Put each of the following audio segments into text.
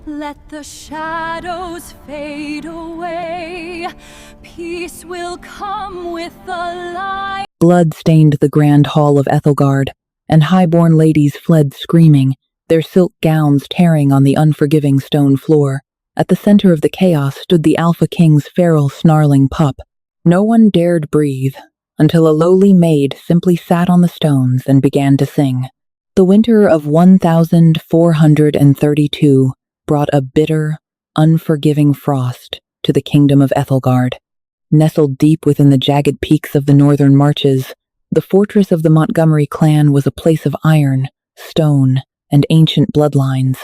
Let the shadows fade away. Peace will come with the light. Blood stained the grand hall of Ethelgard, and high-born ladies fled screaming, their silk gowns tearing on the unforgiving stone floor. At the center of the chaos stood the Alphaking's feral, snarling pup. No one dared breathe, until a lowly maid simply sat on the stones and began to sing. The winter of 1432 brought a bitter, unforgiving frost to the kingdom of Ethelgard. Nestled deep within the jagged peaks of the northern marches, the fortress of the Montgomery clan was a place of iron, stone, and ancient bloodlines.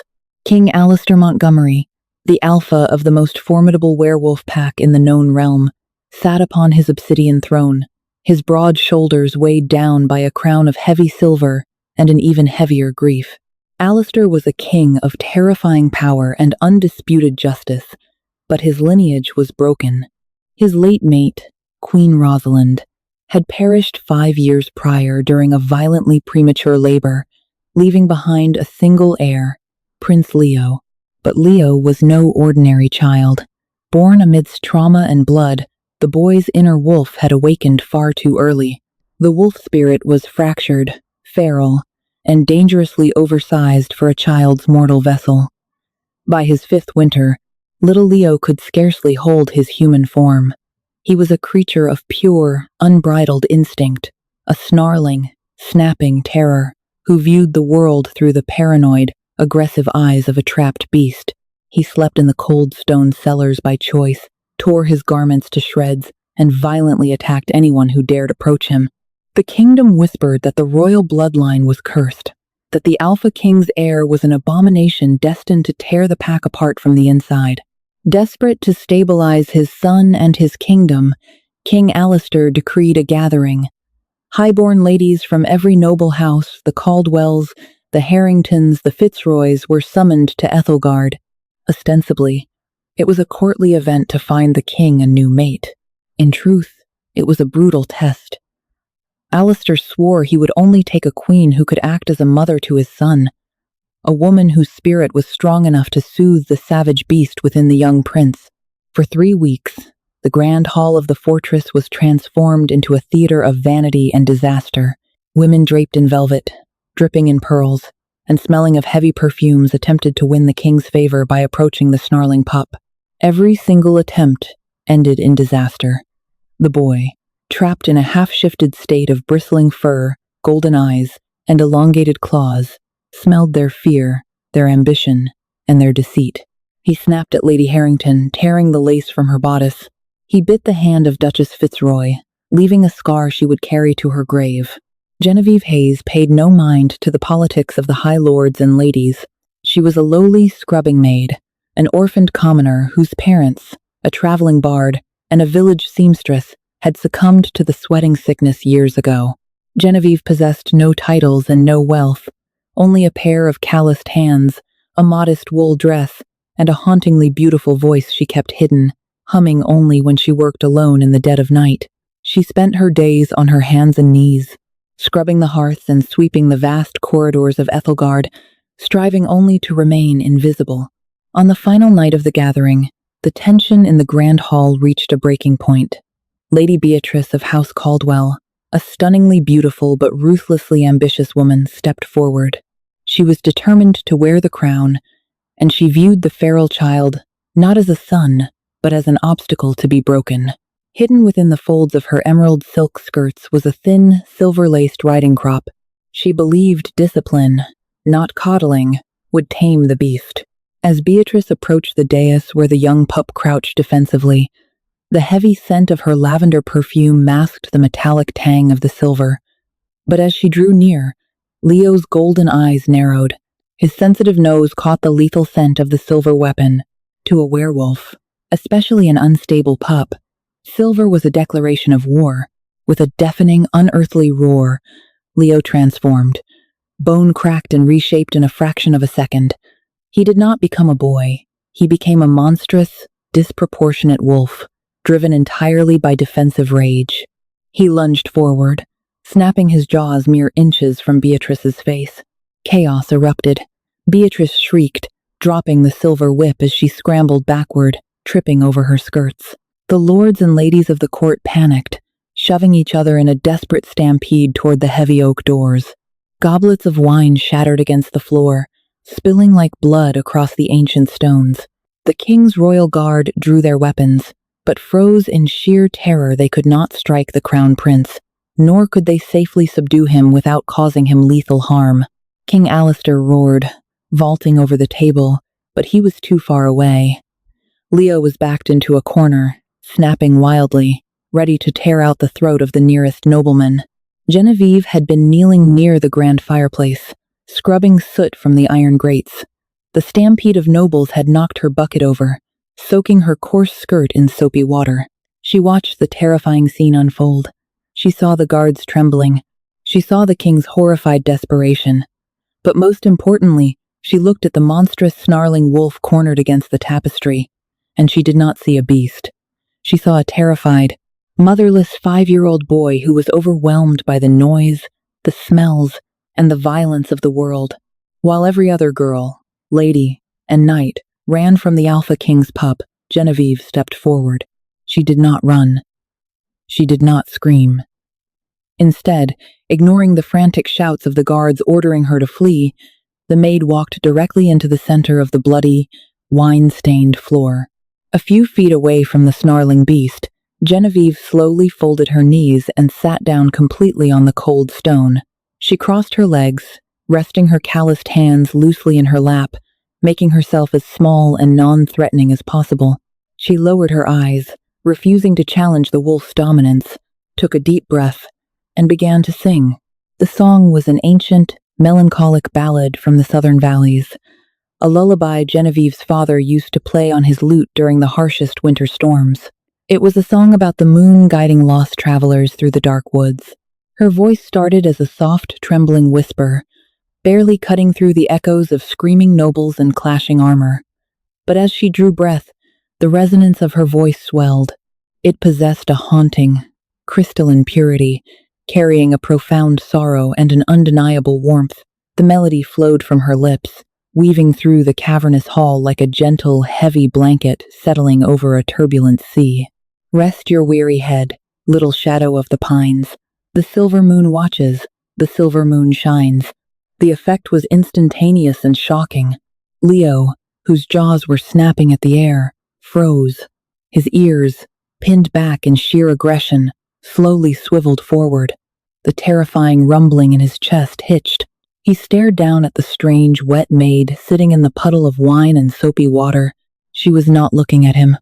King Alistair Montgomery, the alpha of the most formidable werewolf pack in the known realm, sat upon his obsidian throne, his broad shoulders weighed down by a crown of heavy silver and an even heavier grief. Alistair was a king of terrifying power and undisputed justice, but his lineage was broken. His late mate, Queen Rosalind, had perished 5 years prior during a violently premature labor, leaving behind a single heir, Prince Leo. But Leo was no ordinary child. Born amidst trauma and blood, the boy's inner wolf had awakened far too early. The wolf spirit was fractured, feral, and dangerously oversized for a child's mortal vessel. By his 5th winter, little Leo could scarcely hold his human form. He was a creature of pure, unbridled instinct, a snarling, snapping terror who viewed the world through the paranoid, aggressive eyes of a trapped beast. He slept in the cold stone cellars by choice, tore his garments to shreds, and violently attacked anyone who dared approach him. The kingdom whispered that the royal bloodline was cursed, that the Alphaking's heir was an abomination destined to tear the pack apart from the inside. Desperate to stabilize his son and his kingdom, King Alistair decreed a gathering. Highborn ladies from every noble house, the Caldwells, the Harringtons, the Fitzroys, were summoned to Ethelgard. Ostensibly, it was a courtly event to find the king a new mate. In truth, it was a brutal test. Alistair swore he would only take a queen who could act as a mother to his son, a woman whose spirit was strong enough to soothe the savage beast within the young prince. For 3 weeks, the grand hall of the fortress was transformed into a theater of vanity and disaster. Women draped in velvet, dripping in pearls, and smelling of heavy perfumes attempted to win the king's favor by approaching the snarling pup. Every single attempt ended in disaster. The boy, trapped in a half-shifted state of bristling fur, golden eyes, and elongated claws, smelled their fear, their ambition, and their deceit. He snapped at Lady Harrington, tearing the lace from her bodice. He bit the hand of Duchess Fitzroy, leaving a scar she would carry to her grave. Genevieve Hayes paid no mind to the politics of the high lords and ladies. She was a lowly scrubbing maid, an orphaned commoner whose parents, a traveling bard, and a village seamstress, had succumbed to the sweating sickness years ago. Genevieve possessed no titles and no wealth, only a pair of calloused hands, a modest wool dress, and a hauntingly beautiful voice she kept hidden, humming only when she worked alone in the dead of night. She spent her days on her hands and knees, scrubbing the hearths and sweeping the vast corridors of Ethelgard, striving only to remain invisible. On the final night of the gathering, the tension in the grand hall reached a breaking point. Lady Beatrice of House Caldwell, a stunningly beautiful but ruthlessly ambitious woman, stepped forward. She was determined to wear the crown, and she viewed the feral child not as a son, but as an obstacle to be broken. Hidden within the folds of her emerald silk skirts was a thin, silver-laced riding crop. She believed discipline, not coddling, would tame the beast. As Beatrice approached the dais where the young pup crouched defensively, the heavy scent of her lavender perfume masked the metallic tang of the silver. But as she drew near, Leo's golden eyes narrowed. His sensitive nose caught the lethal scent of the silver weapon. To a werewolf, especially an unstable pup, silver was a declaration of war. With a deafening, unearthly roar, Leo transformed, bone cracked and reshaped in a fraction of a second. He did not become a boy. He became a monstrous, disproportionate wolf, driven entirely by defensive rage. He lunged forward, snapping his jaws mere inches from Beatrice's face. Chaos erupted. Beatrice shrieked, dropping the silver whip as she scrambled backward, tripping over her skirts. The lords and ladies of the court panicked, shoving each other in a desperate stampede toward the heavy oak doors. Goblets of wine shattered against the floor, spilling like blood across the ancient stones. The king's royal guard drew their weapons, but froze in sheer terror. They could not strike the crown prince, nor could they safely subdue him without causing him lethal harm. King Alistair roared, vaulting over the table, but he was too far away. Leo was backed into a corner, snapping wildly, ready to tear out the throat of the nearest nobleman. Genevieve had been kneeling near the grand fireplace, scrubbing soot from the iron grates. The stampede of nobles had knocked her bucket over, soaking her coarse skirt in soapy water. She watched the terrifying scene unfold. She saw the guards trembling. She saw the king's horrified desperation. But most importantly, she looked at the monstrous snarling wolf cornered against the tapestry, and she did not see a beast. She saw a terrified, motherless 5-year-old boy who was overwhelmed by the noise, the smells, and the violence of the world. While every other girl, lady, and knight ran from the Alphaking's pup, Genevieve stepped forward. She did not run. She did not scream. Instead, ignoring the frantic shouts of the guards ordering her to flee, the maid walked directly into the center of the bloody, wine-stained floor. A few feet away from the snarling beast, Genevieve slowly folded her knees and sat down completely on the cold stone. She crossed her legs, resting her calloused hands loosely in her lap, making herself as small and non-threatening as possible. She lowered her eyes, refusing to challenge the wolf's dominance, took a deep breath, and began to sing. The song was an ancient, melancholic ballad from the southern valleys, a lullaby Genevieve's father used to play on his lute during the harshest winter storms. It was a song about the moon guiding lost travelers through the dark woods. Her voice started as a soft, trembling whisper, barely cutting through the echoes of screaming nobles and clashing armor. But as she drew breath, the resonance of her voice swelled. It possessed a haunting, crystalline purity, carrying a profound sorrow and an undeniable warmth. The melody flowed from her lips, weaving through the cavernous hall like a gentle, heavy blanket settling over a turbulent sea. Rest your weary head, little shadow of the pines. The silver moon watches, the silver moon shines. The effect was instantaneous and shocking. Leo, whose jaws were snapping at the air, froze. His ears, pinned back in sheer aggression, slowly swiveled forward. The terrifying rumbling in his chest hitched. He stared down at the strange, wet maid sitting in the puddle of wine and soapy water. She was not looking at him.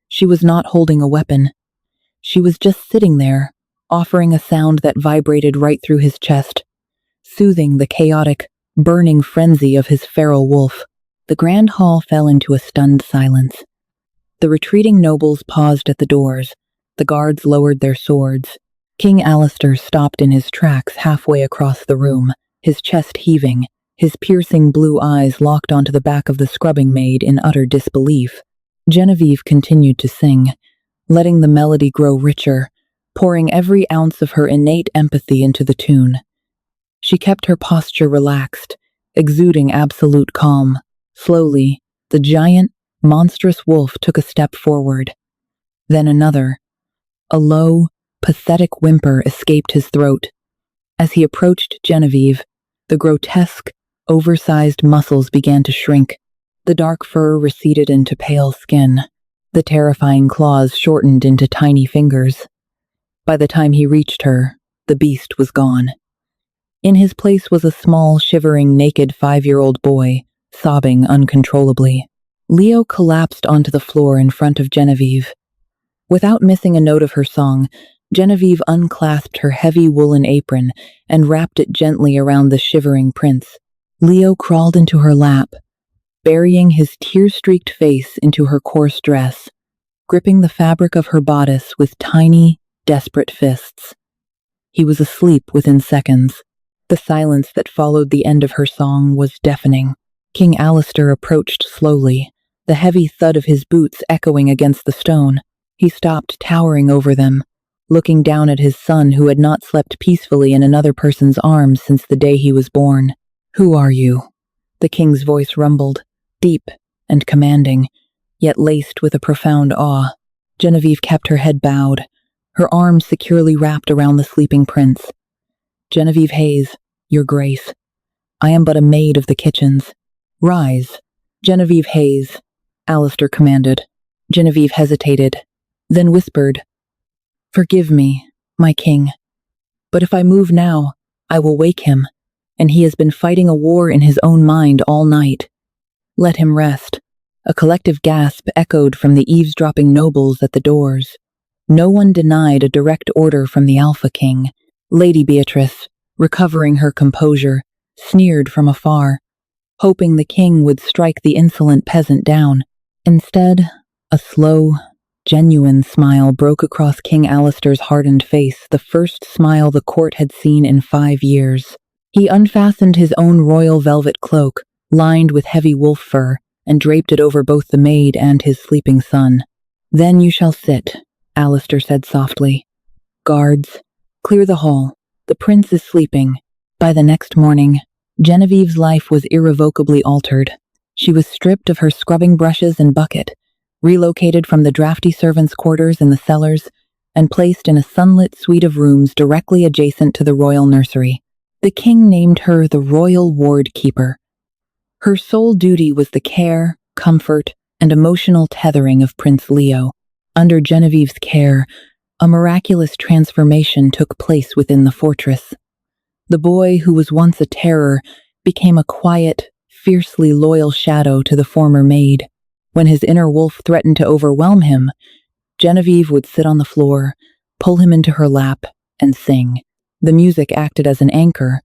She was not holding a weapon. She was just sitting there, offering a sound that vibrated right through his chest, soothing the chaotic, burning frenzy of his feral wolf. The grand hall fell into a stunned silence. The retreating nobles paused at the doors. The guards lowered their swords. King Alistair stopped in his tracks halfway across the room, his chest heaving, his piercing blue eyes locked onto the back of the scrubbing maid in utter disbelief. Genevieve continued to sing, letting the melody grow richer, pouring every ounce of her innate empathy into the tune. She kept her posture relaxed, exuding absolute calm. Slowly, the giant, monstrous wolf took a step forward. Then another. A low, pathetic whimper escaped his throat. As he approached Genevieve, the grotesque, oversized muscles began to shrink. The dark fur receded into pale skin. The terrifying claws shortened into tiny fingers. By the time he reached her, the beast was gone. In his place was a small, shivering, naked 5-year-old boy, sobbing uncontrollably. Leo collapsed onto the floor in front of Genevieve. Without missing a note of her song, Genevieve unclasped her heavy woolen apron and wrapped it gently around the shivering prince. Leo crawled into her lap, burying his tear-streaked face into her coarse dress, gripping the fabric of her bodice with tiny, desperate fists. He was asleep within seconds. The silence that followed the end of her song was deafening. King Alistair approached slowly, the heavy thud of his boots echoing against the stone. He stopped, towering over them, looking down at his son who had not slept peacefully in another person's arms since the day he was born. "Who are you?" the king's voice rumbled. deep and commanding, yet laced with a profound awe. Genevieve kept her head bowed, her arms securely wrapped around the sleeping prince. "Genevieve Hayes, your grace, I am but a maid of the kitchens. Rise." "Genevieve Hayes," Alistair commanded. Genevieve hesitated, then whispered, "Forgive me, my king. But if I move now, I will wake him, and he has been fighting a war in his own mind all night. Let him rest." A collective gasp echoed from the eavesdropping nobles at the doors. No one denied a direct order from the Alphaking. Lady Beatrice, recovering her composure, sneered from afar, hoping the king would strike the insolent peasant down. Instead, a slow, genuine smile broke across King Alistair's hardened face, the first smile the court had seen in 5 years. He unfastened his own royal velvet cloak, lined with heavy wolf fur, and draped it over both the maid and his sleeping son. "Then you shall sit," Alistair said softly. "Guards, clear the hall. The prince is sleeping." By the next morning, Genevieve's life was irrevocably altered. She was stripped of her scrubbing brushes and bucket, relocated from the drafty servants' quarters in the cellars, and placed in a sunlit suite of rooms directly adjacent to the royal nursery. The king named her the Royal Ward Keeper. Her sole duty was the care, comfort, and emotional tethering of Prince Leo. Under Genevieve's care, a miraculous transformation took place within the fortress. The boy who was once a terror became a quiet, fiercely loyal shadow to the former maid. When his inner wolf threatened to overwhelm him, Genevieve would sit on the floor, pull him into her lap, and sing. The music acted as an anchor,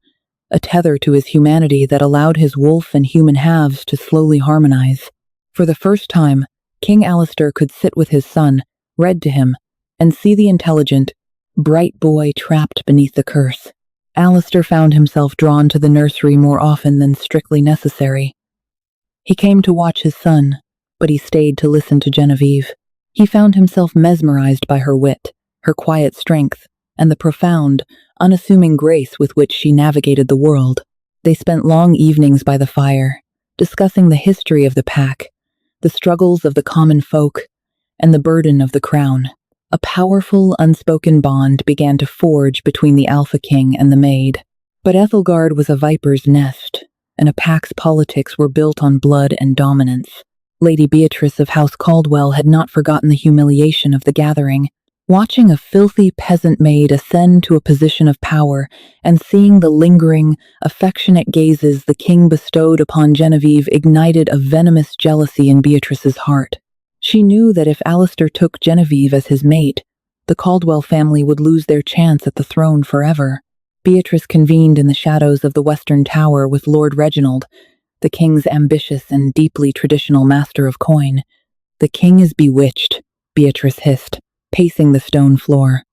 a tether to his humanity that allowed his wolf and human halves to slowly harmonize. For the first time, King Alistair could sit with his son, read to him, and see the intelligent, bright boy trapped beneath the curse. Alistair found himself drawn to the nursery more often than strictly necessary. He came to watch his son, but he stayed to listen to Genevieve. He found himself mesmerized by her wit, her quiet strength, and the profound, unassuming grace with which she navigated the world. They spent long evenings by the fire, discussing the history of the pack, the struggles of the common folk, and the burden of the crown. A powerful, unspoken bond began to forge between the Alphaking and the Maid. But Ethelgard was a viper's nest, and a pack's politics were built on blood and dominance. Lady Beatrice of House Caldwell had not forgotten the humiliation of the gathering. Watching a filthy peasant maid ascend to a position of power and seeing the lingering, affectionate gazes the king bestowed upon Genevieve ignited a venomous jealousy in Beatrice's heart. She knew that if Alistair took Genevieve as his mate, the Caldwell family would lose their chance at the throne forever. Beatrice convened in the shadows of the Western Tower with Lord Reginald, the king's ambitious and deeply traditional master of coin. "The king is bewitched," Beatrice hissed, pacing the stone floor.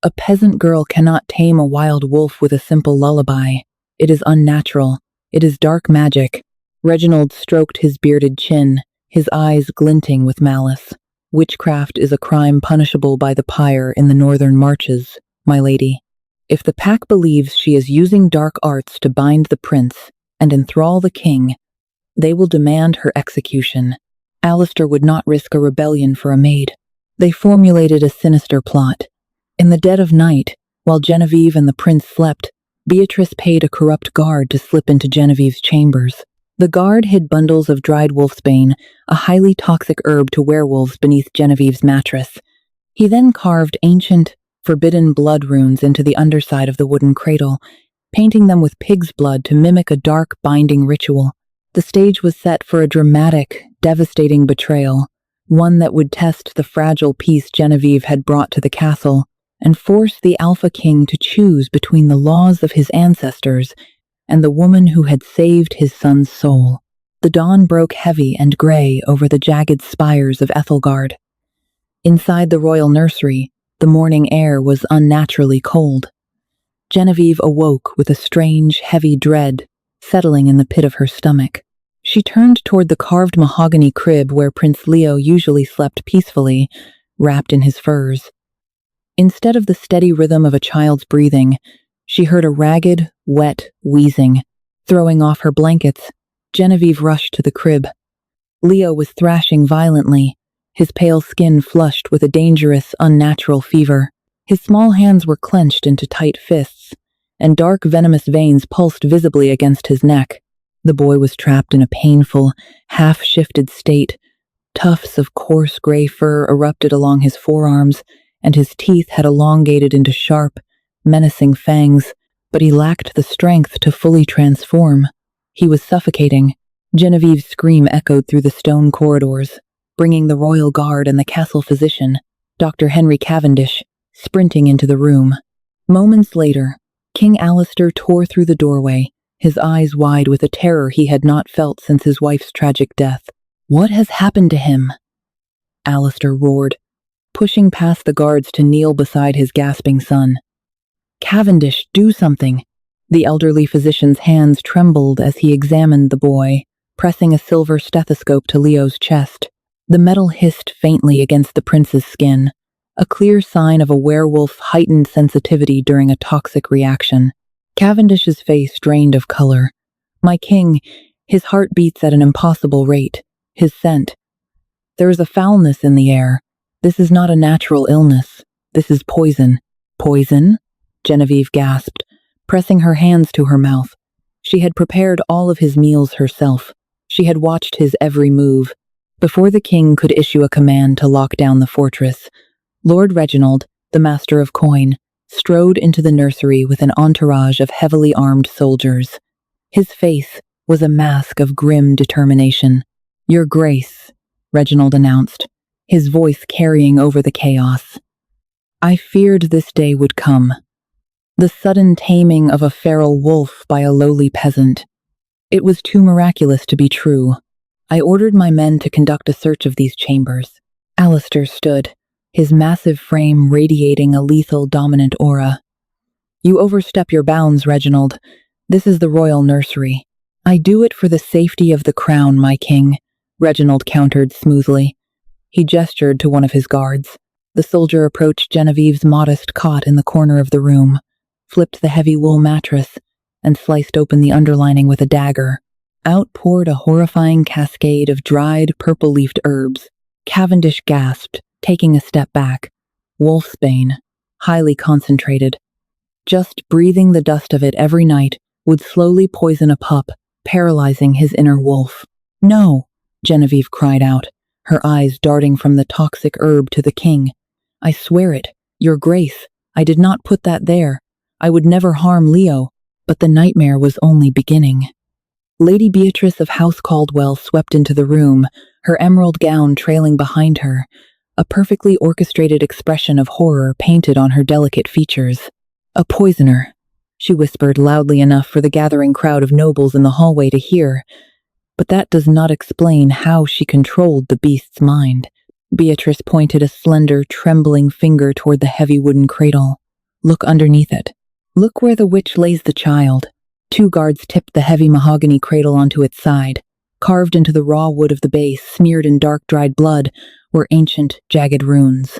"A peasant girl cannot tame a wild wolf with a simple lullaby. It is unnatural. It is dark magic." Reginald stroked his bearded chin, his eyes glinting with malice. "Witchcraft is a crime punishable by the pyre in the northern marches, my lady. If the pack believes she is using dark arts to bind the prince and enthrall the king, they will demand her execution." Alistair would not risk a rebellion for a maid. They formulated a sinister plot. In the dead of night, while Genevieve and the prince slept, Beatrice paid a corrupt guard to slip into Genevieve's chambers. The guard hid bundles of dried wolfsbane, a highly toxic herb to werewolves, beneath Genevieve's mattress. He then carved ancient, forbidden blood runes into the underside of the wooden cradle, painting them with pig's blood to mimic a dark binding ritual. The stage was set for a dramatic, devastating betrayal, one that would test the fragile peace Genevieve had brought to the castle and force the Alphaking to choose between the laws of his ancestors and the woman who had saved his son's soul. The dawn broke heavy and gray over the jagged spires of Ethelgard. Inside the royal nursery, the morning air was unnaturally cold. Genevieve awoke with a strange, heavy dread settling in the pit of her stomach. She turned toward the carved mahogany crib where Prince Leo usually slept peacefully, wrapped in his furs. Instead of the steady rhythm of a child's breathing, she heard a ragged, wet wheezing. Throwing off her blankets, Genevieve rushed to the crib. Leo was thrashing violently, his pale skin flushed with a dangerous, unnatural fever. His small hands were clenched into tight fists, and dark, venomous veins pulsed visibly against his neck. The boy was trapped in a painful, half-shifted state. Tufts of coarse gray fur erupted along his forearms, and his teeth had elongated into sharp, menacing fangs, but he lacked the strength to fully transform. He was suffocating. Genevieve's scream echoed through the stone corridors, bringing the royal guard and the castle physician, Dr. Henry Cavendish, sprinting into the room. Moments later, King Alistair tore through the doorway, his eyes wide with a terror he had not felt since his wife's tragic death. "What has happened to him?" Alistair roared, pushing past the guards to kneel beside his gasping son. "Cavendish, do something!" The elderly physician's hands trembled as he examined the boy, pressing a silver stethoscope to Leo's chest. The metal hissed faintly against the prince's skin, a clear sign of a werewolf's heightened sensitivity during a toxic reaction. Cavendish's face drained of color. "My king, his heart beats at an impossible rate. His scent. There is a foulness in the air. This is not a natural illness. This is poison." "Poison?" Genevieve gasped, pressing her hands to her mouth. She had prepared all of his meals herself. She had watched his every move. Before the king could issue a command to lock down the fortress, Lord Reginald, the master of coin, strode into the nursery with an entourage of heavily armed soldiers. His face was a mask of grim determination. "Your Grace," Reginald announced, his voice carrying over the chaos. "I feared this day would come. The sudden taming of a feral wolf by a lowly peasant. It was too miraculous to be true. I ordered my men to conduct a search of these chambers." Alistair stood, his massive frame radiating a lethal dominant aura. "You overstep your bounds, Reginald. This is the royal nursery." "I do it for the safety of the crown, my king," Reginald countered smoothly. He gestured to one of his guards. The soldier approached Genevieve's modest cot in the corner of the room, flipped the heavy wool mattress, and sliced open the underlining with a dagger. Out poured a horrifying cascade of dried, purple-leafed herbs. Cavendish gasped, taking a step back. Wolfsbane, highly concentrated. Just breathing the dust of it every night would slowly poison a pup, paralyzing his inner wolf. "No!" Genevieve cried out, her eyes darting from the toxic herb to the king. "I swear it, Your Grace, I did not put that there. I would never harm Leo." But the nightmare was only beginning. Lady Beatrice of House Caldwell swept into the room, her emerald gown trailing behind her, a perfectly orchestrated expression of horror painted on her delicate features. "A poisoner," she whispered loudly enough for the gathering crowd of nobles in the hallway to hear. "But that does not explain how she controlled the beast's mind." Beatrice pointed a slender, trembling finger toward the heavy wooden cradle. "Look underneath it. Look where the witch lays the child." Two guards tipped the heavy mahogany cradle onto its side. Carved into the raw wood of the base, smeared in dark, dried blood, were ancient, jagged runes.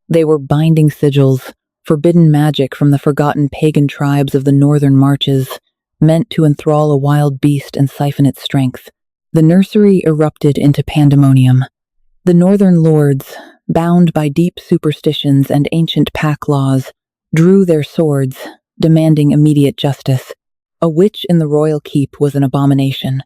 They were binding sigils, forbidden magic from the forgotten pagan tribes of the northern marches, meant to enthrall a wild beast and siphon its strength. The nursery erupted into pandemonium. The northern lords, bound by deep superstitions and ancient pack laws, drew their swords, demanding immediate justice. A witch in the royal keep was an abomination.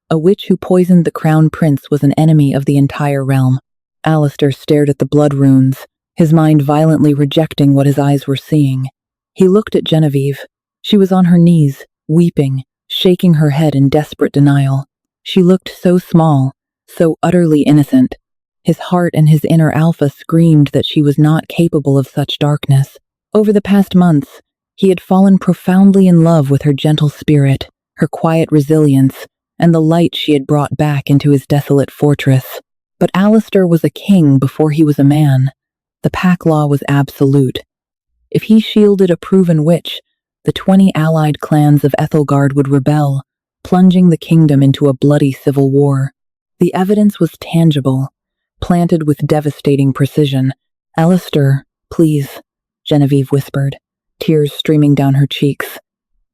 A witch who poisoned the crown prince was an enemy of the entire realm. Alistair stared at the blood runes, his mind violently rejecting what his eyes were seeing. He looked at Genevieve. She was on her knees, weeping, shaking her head in desperate denial. She looked so small, so utterly innocent. His heart and his inner alpha screamed that she was not capable of such darkness. Over the past months, he had fallen profoundly in love with her gentle spirit, her quiet resilience, and the light she had brought back into his desolate fortress. But Alistair was a king before he was a man. The pack law was absolute. If he shielded a proven witch, the 20 allied clans of Ethelgard would rebel, plunging the kingdom into a bloody civil war. The evidence was tangible, planted with devastating precision. "Alistair, please," Genevieve whispered, tears streaming down her cheeks.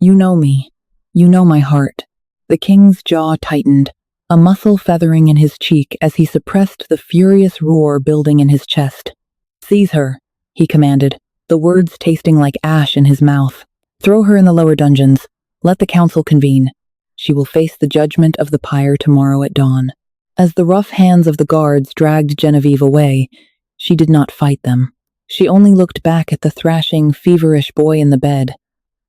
"You know me. You know my heart. The king's jaw tightened, a muscle feathering in his cheek as he suppressed the furious roar building in his chest. "Seize her," he commanded, the words tasting like ash in his mouth. "Throw her in the lower dungeons. Let the council convene. She will face the judgment of the pyre tomorrow at dawn." As the rough hands of the guards dragged Genevieve away, she did not fight them. She only looked back at the thrashing, feverish boy in the bed,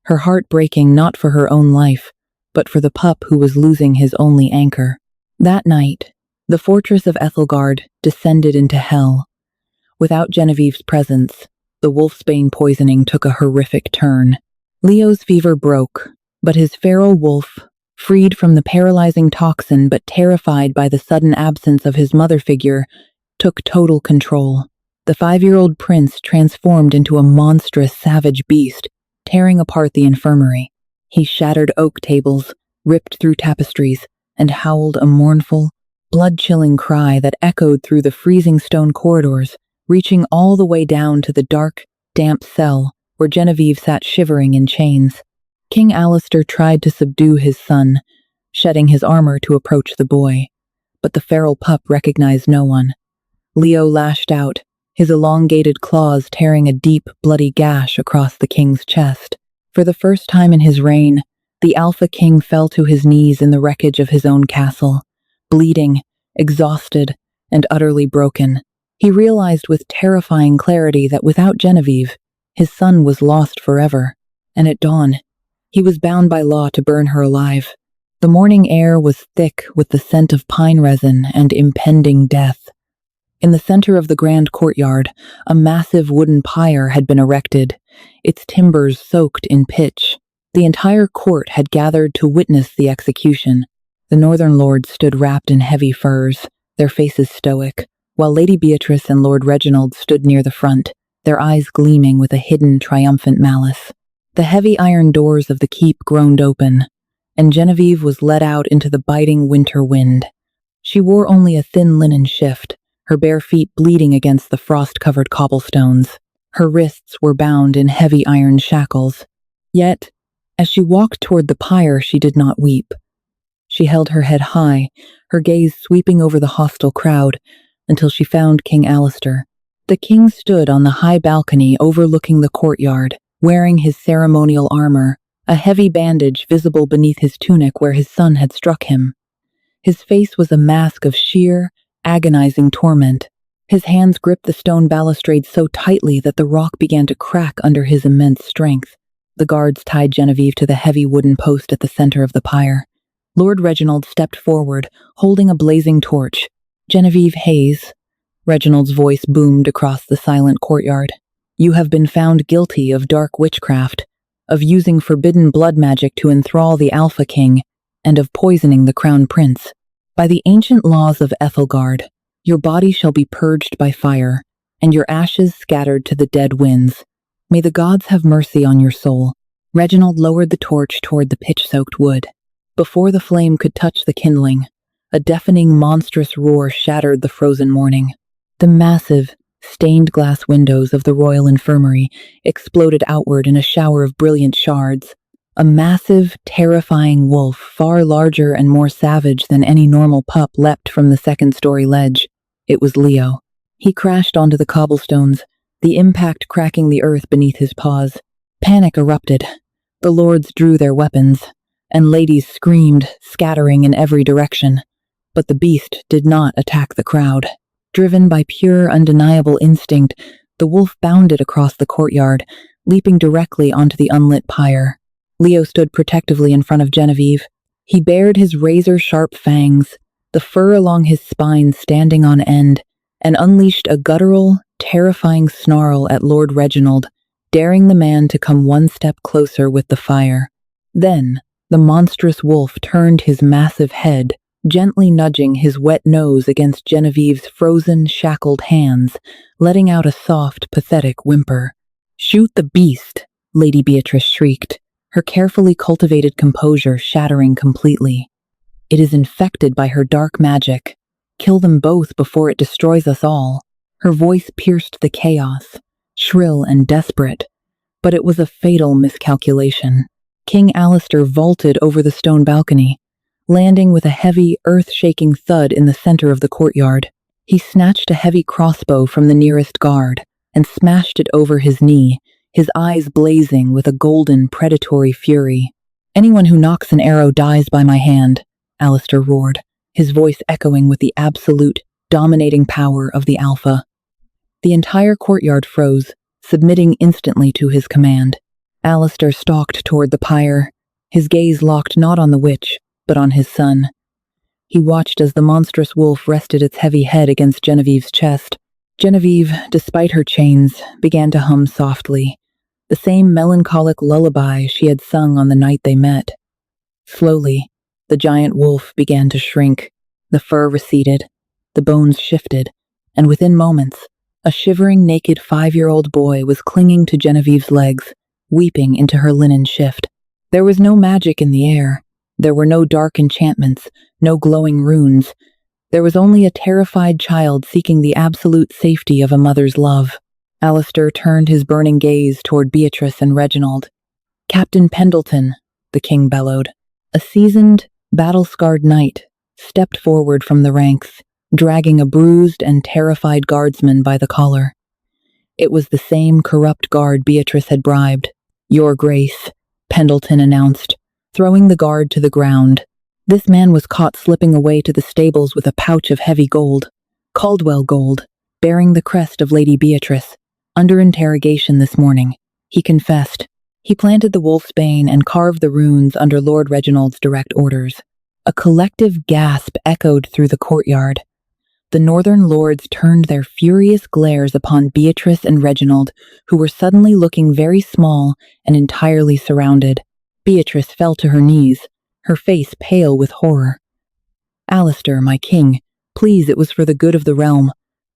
her heart breaking not for her own life, but for the pup who was losing his only anchor. That night, the fortress of Ethelgard descended into hell. Without Genevieve's presence, the wolfsbane poisoning took a horrific turn. Leo's fever broke, but his feral wolf, freed from the paralyzing toxin but terrified by the sudden absence of his mother figure, took total control. The 5-year-old prince transformed into a monstrous, savage beast, tearing apart the infirmary. He shattered oak tables, ripped through tapestries, and howled a mournful, blood-chilling cry that echoed through the freezing stone corridors, reaching all the way down to the dark, damp cell where Genevieve sat shivering in chains. King Alistair tried to subdue his son, shedding his armor to approach the boy, but the feral pup recognized no one. Leo lashed out, his elongated claws tearing a deep, bloody gash across the king's chest. For the first time in his reign, the Alphaking fell to his knees in the wreckage of his own castle, bleeding, exhausted, and utterly broken. He realized with terrifying clarity that without Genevieve, his son was lost forever, and at dawn, he was bound by law to burn her alive. The morning air was thick with the scent of pine resin and impending death. In the center of the grand courtyard, a massive wooden pyre had been erected, its timbers soaked in pitch. The entire court had gathered to witness the execution. The northern lords stood wrapped in heavy furs, their faces stoic, while Lady Beatrice and Lord Reginald stood near the front, their eyes gleaming with a hidden, triumphant malice. The heavy iron doors of the keep groaned open, and Genevieve was led out into the biting winter wind. She wore only a thin linen shift, her bare feet bleeding against the frost-covered cobblestones. Her wrists were bound in heavy iron shackles. Yet, as she walked toward the pyre, she did not weep. She held her head high, her gaze sweeping over the hostile crowd, until she found King Alistair. The king stood on the high balcony overlooking the courtyard, wearing his ceremonial armor, a heavy bandage visible beneath his tunic where his son had struck him. His face was a mask of sheer, agonizing torment. His hands gripped the stone balustrade so tightly that the rock began to crack under his immense strength. The guards tied Genevieve to the heavy wooden post at the center of the pyre. Lord Reginald stepped forward, holding a blazing torch. "Genevieve Hayes," Reginald's voice boomed across the silent courtyard. "You have been found guilty of dark witchcraft, of using forbidden blood magic to enthrall the Alphaking, and of poisoning the crown prince. By the ancient laws of Ethelgard, your body shall be purged by fire, and your ashes scattered to the dead winds. May the gods have mercy on your soul." Reginald lowered the torch toward the pitch-soaked wood. Before the flame could touch the kindling, a deafening, monstrous roar shattered the frozen morning. The massive, stained glass windows of the royal infirmary exploded outward in a shower of brilliant shards. A massive, terrifying wolf, far larger and more savage than any normal pup, leapt from the second-story ledge. It was Leo. He crashed onto the cobblestones, the impact cracking the earth beneath his paws. Panic erupted. The lords drew their weapons, and ladies screamed, scattering in every direction. But the beast did not attack the crowd. Driven by pure, undeniable instinct, the wolf bounded across the courtyard, leaping directly onto the unlit pyre. Leo stood protectively in front of Genevieve. He bared his razor-sharp fangs, the fur along his spine standing on end, and unleashed a guttural, terrifying snarl at Lord Reginald, daring the man to come one step closer with the fire. Then, the monstrous wolf turned his massive head, gently nudging his wet nose against Genevieve's frozen, shackled hands, letting out a soft, pathetic whimper. "Shoot the beast," Lady Beatrice shrieked, her carefully cultivated composure shattering completely. "It is infected by her dark magic. Kill them both before it destroys us all." Her voice pierced the chaos, shrill and desperate, but it was a fatal miscalculation. King Alistair vaulted over the stone balcony, landing with a heavy, earth-shaking thud in the center of the courtyard. He snatched a heavy crossbow from the nearest guard and smashed it over his knee, his eyes blazing with a golden, predatory fury. "Anyone who knocks an arrow dies by my hand," Alistair roared, his voice echoing with the absolute, dominating power of the Alpha. The entire courtyard froze, submitting instantly to his command. Alistair stalked toward the pyre, his gaze locked not on the witch, but on his son. He watched as the monstrous wolf rested its heavy head against Genevieve's chest. Genevieve, despite her chains, began to hum softly, the same melancholic lullaby she had sung on the night they met. Slowly, the giant wolf began to shrink. The fur receded, the bones shifted, and within moments, a shivering naked 5-year-old boy was clinging to Genevieve's legs, weeping into her linen shift. There was no magic in the air. There were no dark enchantments, no glowing runes. There was only a terrified child seeking the absolute safety of a mother's love. Alistair turned his burning gaze toward Beatrice and Reginald. "Captain Pendleton," the king bellowed. A seasoned, battle-scarred knight stepped forward from the ranks, dragging a bruised and terrified guardsman by the collar. It was the same corrupt guard Beatrice had bribed. "Your Grace," Pendleton announced, throwing the guard to the ground. This man was caught slipping away to the stables with a pouch of heavy gold, Caldwell gold, bearing the crest of Lady Beatrice. Under interrogation this morning, he confessed. He planted the wolf's bane and carved the runes under Lord Reginald's direct orders. A collective gasp echoed through the courtyard. The northern lords turned their furious glares upon Beatrice and Reginald, who were suddenly looking very small and entirely surrounded. Beatrice fell to her knees, her face pale with horror. "Alistair, my king, please, it was for the good of the realm.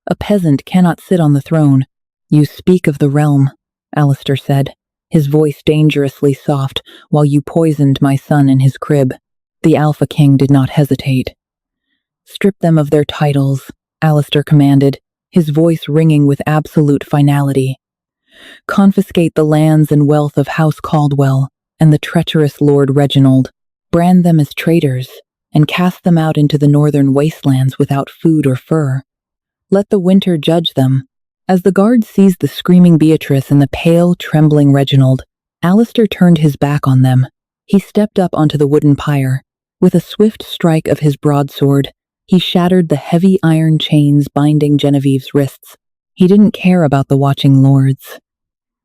A peasant cannot sit on the throne." "You speak of the realm," Alistair said, his voice dangerously soft, "while you poisoned my son in his crib." The Alphaking did not hesitate. "Strip them of their titles," Alistair commanded, his voice ringing with absolute finality. "Confiscate the lands and wealth of House Caldwell and the treacherous Lord Reginald. Brand them as traitors, and cast them out into the northern wastelands without food or fur. Let the winter judge them." As the guards seized the screaming Beatrice and the pale, trembling Reginald, Alistair turned his back on them. He stepped up onto the wooden pyre. With a swift strike of his broadsword, he shattered the heavy iron chains binding Genevieve's wrists. He didn't care about the watching lords.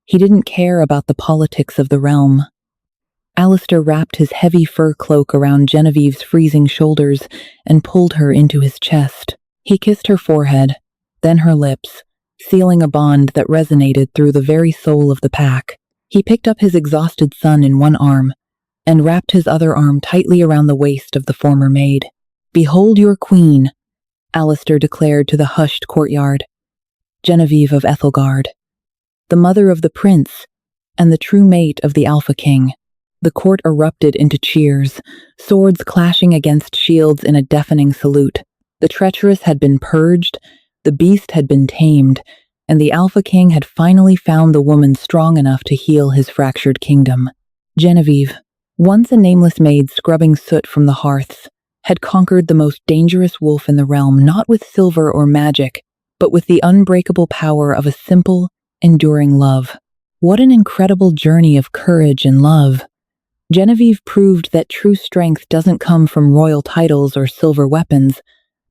He didn't care about the politics of the realm. Alistair wrapped his heavy fur cloak around Genevieve's freezing shoulders and pulled her into his chest. He kissed her forehead, then her lips, sealing a bond that resonated through the very soul of the pack. He picked up his exhausted son in one arm and wrapped his other arm tightly around the waist of the former maid. "Behold your queen," Alistair declared to the hushed courtyard. "Genevieve of Ethelgard, the mother of the prince and the true mate of the Alphaking." The court erupted into cheers, swords clashing against shields in a deafening salute. The treacherous had been purged, the beast had been tamed, and the Alphaking had finally found the woman strong enough to heal his fractured kingdom. Genevieve, once a nameless maid scrubbing soot from the hearths, had conquered the most dangerous wolf in the realm not with silver or magic, but with the unbreakable power of a simple, enduring love. What an incredible journey of courage and love. Genevieve proved that true strength doesn't come from royal titles or silver weapons,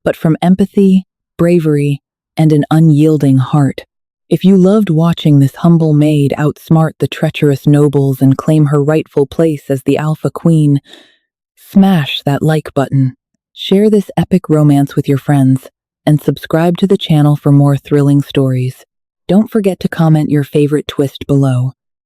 but from empathy, bravery, and an unyielding heart. If you loved watching this humble maid outsmart the treacherous nobles and claim her rightful place as the Alpha Queen, smash that like button, share this epic romance with your friends, and subscribe to the channel for more thrilling stories. Don't forget to comment your favorite twist below.